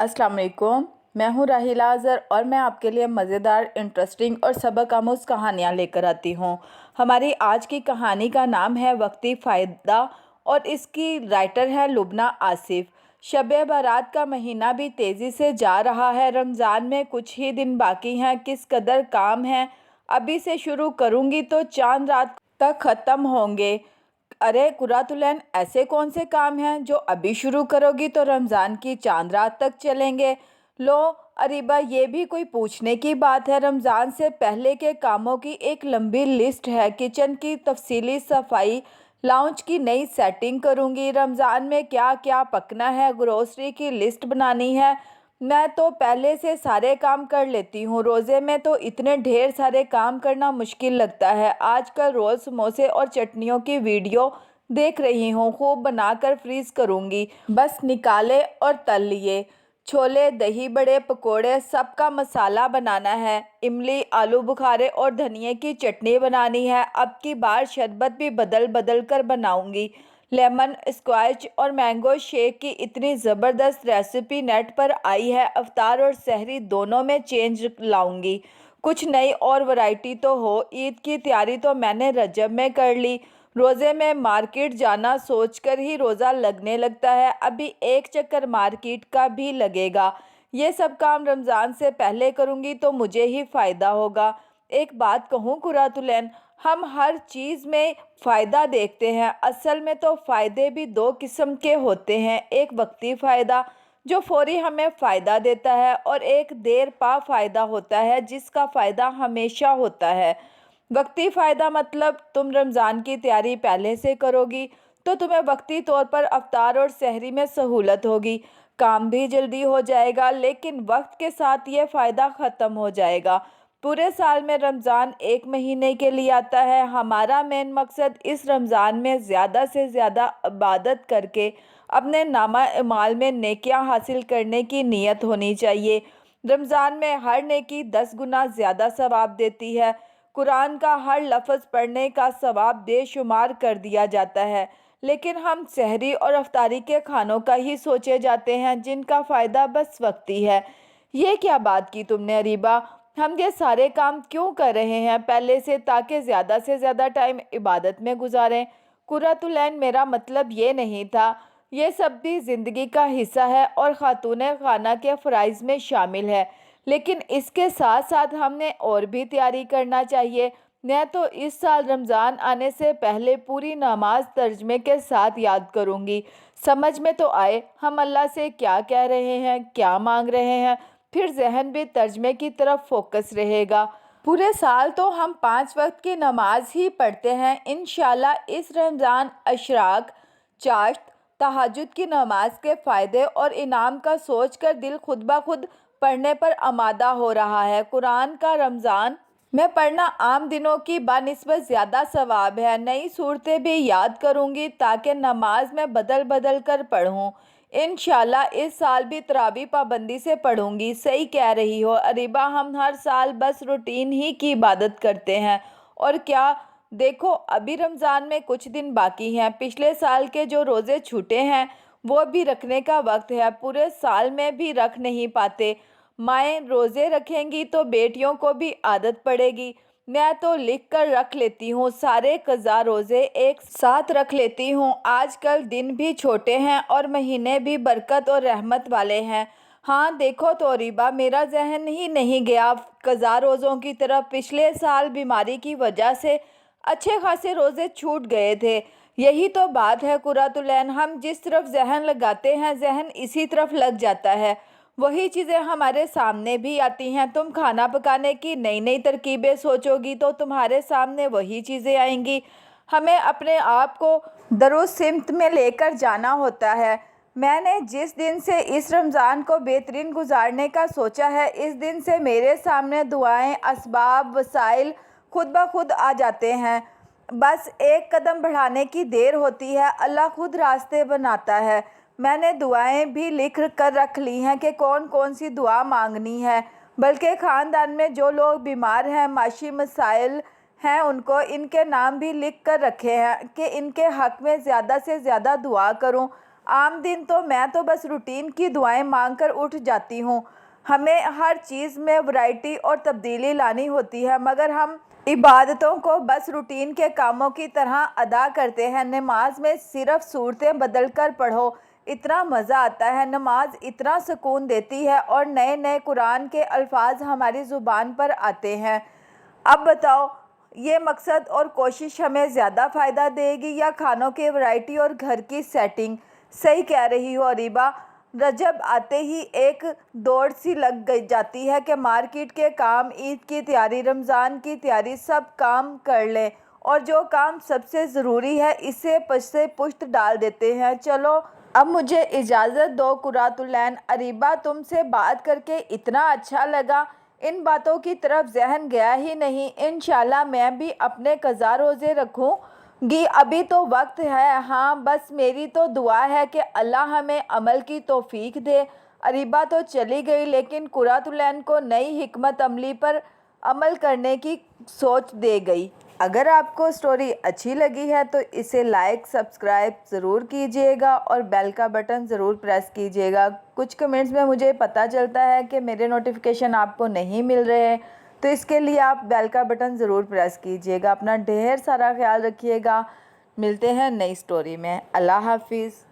अस्सलाम वालेकुम। मैं हूँ राहिला अज़हर और मैं आपके लिए मज़ेदार, इंटरेस्टिंग और सबक आमूज़ कहानियाँ लेकर आती हूँ। हमारी आज की कहानी का नाम है वक्ती फ़ायदा और इसकी राइटर है लुबना आसिफ। शब-ए बारात का महीना भी तेज़ी से जा रहा है। रमज़ान में कुछ ही दिन बाकी हैं। किस कदर काम है, अभी से शुरू करूँगी तो चांद रात तक ख़त्म होंगे। अरे कुरातुलैन, ऐसे कौन से काम हैं जो अभी शुरू करोगी तो रमज़ान की चांद रात तक चलेंगे? लो अरीबा, ये भी कोई पूछने की बात है। रमज़ान से पहले के कामों की एक लंबी लिस्ट है। किचन की तफसीली सफाई, लाउंज की नई सेटिंग करूँगी, रमज़ान में क्या क्या पकना है, ग्रोसरी की लिस्ट बनानी है। मैं तो पहले से सारे काम कर लेती हूँ। रोज़े में तो इतने ढेर सारे काम करना मुश्किल लगता है। आजकल रोज़ समोसे और चटनियों की वीडियो देख रही हूँ, खूब बनाकर फ्रीज़ करूँगी। बस निकाले और तल लिए। छोले, दही बड़े, पकोड़े, सबका मसाला बनाना है। इमली, आलू बुखारे और धनिए की चटनी बनानी है। अब की बार शरबत भी बदल बदल कर बनाऊँगी। लेमन स्क्वैश और मैंगो शेक की इतनी ज़बरदस्त रेसिपी नेट पर आई है, अफ्तार और सहरी दोनों में चेंज लाऊंगी। कुछ नई और वैरायटी तो हो। ईद की तैयारी तो मैंने रजब में कर ली। रोज़े में मार्केट जाना सोचकर ही रोज़ा लगने लगता है। अभी एक चक्कर मार्केट का भी लगेगा। ये सब काम रमज़ान से पहले करूँगी तो मुझे ही फ़ायदा होगा। एक बात कहूँ कुरातुलैन, हम हर चीज़ में फ़ायदा देखते हैं, असल में तो फ़ायदे भी दो किस्म के होते हैं। एक वक्ती फ़ायदा जो फ़ौरी हमें फ़ायदा देता है और एक देर पा फ़ायदा होता है जिसका फ़ायदा हमेशा होता है। वक्ती फ़ायदा मतलब तुम रमज़ान की तैयारी पहले से करोगी तो तुम्हें वक्ती तौर पर अफ्तार और सहरी में सहूलत होगी, काम भी जल्दी हो जाएगा, लेकिन वक्त के साथ ये फ़ायदा ख़त्म हो जाएगा। पूरे साल में रमज़ान एक महीने के लिए आता है। हमारा मेन मकसद इस रमज़ान में ज़्यादा से ज़्यादा इबादत करके अपने नामा अमाल में नेकियां हासिल करने की नीयत होनी चाहिए। रमज़ान में हर नेकी 10 गुना ज़्यादा सवाब देती है। कुरान का हर लफ्ज़ पढ़ने का सवाब बेशुमार कर दिया जाता है, लेकिन हम सहरी और अफ्तारी के खानों का ही सोचे जाते हैं जिनका फ़ायदा बस वक्ती है। ये क्या बात की तुमने अरीबा? हम ये सारे काम क्यों कर रहे हैं पहले से ज़्यादा टाइम इबादत में गुजारें? कुर्रतुलैन, मेरा मतलब ये नहीं था। ये सब भी ज़िंदगी का हिस्सा है और ख़ातून खाना के फ़राइज़ में शामिल है, लेकिन इसके साथ साथ हमने और भी तैयारी करना चाहिए। मैं तो इस साल रमज़ान आने से पहले पूरी नमाज तर्जमे के साथ याद करूँगी। समझ में तो आए हम अल्लाह से क्या कह रहे हैं, क्या मांग रहे हैं, फिर जहन भी तर्जमे की तरफ फोकस रहेगा। पूरे साल तो हम 5 वक्त की नमाज ही पढ़ते हैं। इंशाल्लाह इस रमज़ान अशराक, चाश्त, तहज्जुद की नमाज के फ़ायदे और इनाम का सोचकर दिल खुद ब खुद पढ़ने पर आमादा हो रहा है। कुरान का रमज़ान में पढ़ना आम दिनों की बानिस्बत ज़्यादा सवाब है। नई सूरतें भी याद करूँगी ताकि नमाज में बदल बदल कर पढ़ूँ। इंशाल्लाह इस साल भी तरावी पाबंदी से पढ़ूँगी। सही कह रही हो अरीबा, हम हर साल बस रूटीन ही की इबादत करते हैं। और क्या, देखो अभी रमज़ान में कुछ दिन बाकी हैं। पिछले साल के जो रोज़े छूटे हैं वो भी रखने का वक्त है। पूरे साल में भी रख नहीं पाते। माएँ रोज़े रखेंगी तो बेटियों को भी आदत पड़ेगी। मैं तो लिख कर रख लेती हूँ, सारे क़ज़ा रोज़े एक साथ रख लेती हूँ। आजकल दिन भी छोटे हैं और महीने भी बरकत और रहमत वाले हैं। हाँ देखो तो रीबा, मेरा जहन ही नहीं गया क़ज़ा रोज़ों की तरफ। पिछले साल बीमारी की वजह से अच्छे खासे रोज़े छूट गए थे। यही तो बात है कुरातुलैन, हम जिस तरफ जहन लगाते हैं जहन इसी तरफ लग जाता है। वही चीज़ें हमारे सामने भी आती हैं। तुम खाना पकाने की नई नई तरकीबें सोचोगी तो तुम्हारे सामने वही चीज़ें आएंगी। हमें अपने आप को दुरुस्त सिमत में लेकर जाना होता है। मैंने जिस दिन से इस रमज़ान को बेहतरीन गुजारने का सोचा है, इस दिन से मेरे सामने दुआएं, असबाब, वसाइल खुद ब खुद आ जाते हैं। बस एक कदम बढ़ाने की देर होती है, अल्लाह खुद रास्ते बनाता है। मैंने दुआएं भी लिख कर रख ली हैं कि कौन कौन सी दुआ मांगनी है। बल्कि ख़ानदान में जो लोग बीमार हैं, माशी मसाइल हैं, उनको इनके नाम भी लिख कर रखे हैं कि इनके हक़ में ज़्यादा से ज़्यादा दुआ करूं। आम दिन तो मैं तो बस रूटीन की दुआएं मांगकर उठ जाती हूँ। हमें हर चीज़ में वैरायटी और तब्दीली लानी होती है, मगर हम इबादतों को बस रूटीन के कामों की तरह अदा करते हैं। नमाज में सिर्फ सूरतें बदल कर पढ़ो, इतना मज़ा आता है। नमाज इतना सुकून देती है और नए नए कुरान के अल्फाज हमारी ज़ुबान पर आते हैं। अब बताओ, ये मकसद और कोशिश हमें ज़्यादा फ़ायदा देगी या खानों की वैरायटी और घर की सेटिंग? सही कह रही हो अरीबा। रजब आते ही एक दौड़ सी लग जाती है कि मार्केट के काम, ईद की तैयारी, रमज़ान की तैयारी, सब काम कर लें और जो काम सबसे ज़रूरी है इसे से पुश्त डाल देते हैं। चलो अब मुझे इजाज़त दो कुरातुलैन। अरीबा, तुमसे बात करके इतना अच्छा लगा, इन बातों की तरफ ज़हन गया ही नहीं। इंशाल्लाह मैं भी अपने क़ज़ा रोज़े रखूँगी। अभी तो वक्त है। हाँ, बस मेरी तो दुआ है कि अल्लाह हमें अमल की तौफीक दे। अरीबा तो चली गई, लेकिन कुरातुलैन को नई हिकमत अमली पर अमल करने की सोच दे गई। अगर आपको स्टोरी अच्छी लगी है तो इसे लाइक सब्सक्राइब ज़रूर कीजिएगा और बेल का बटन ज़रूर प्रेस कीजिएगा। कुछ कमेंट्स में मुझे पता चलता है कि मेरे नोटिफिकेशन आपको नहीं मिल रहे हैं, तो इसके लिए आप बेल का बटन ज़रूर प्रेस कीजिएगा। अपना ढेर सारा ख्याल रखिएगा। मिलते हैं नई स्टोरी में। अल्लाह हाफिज़।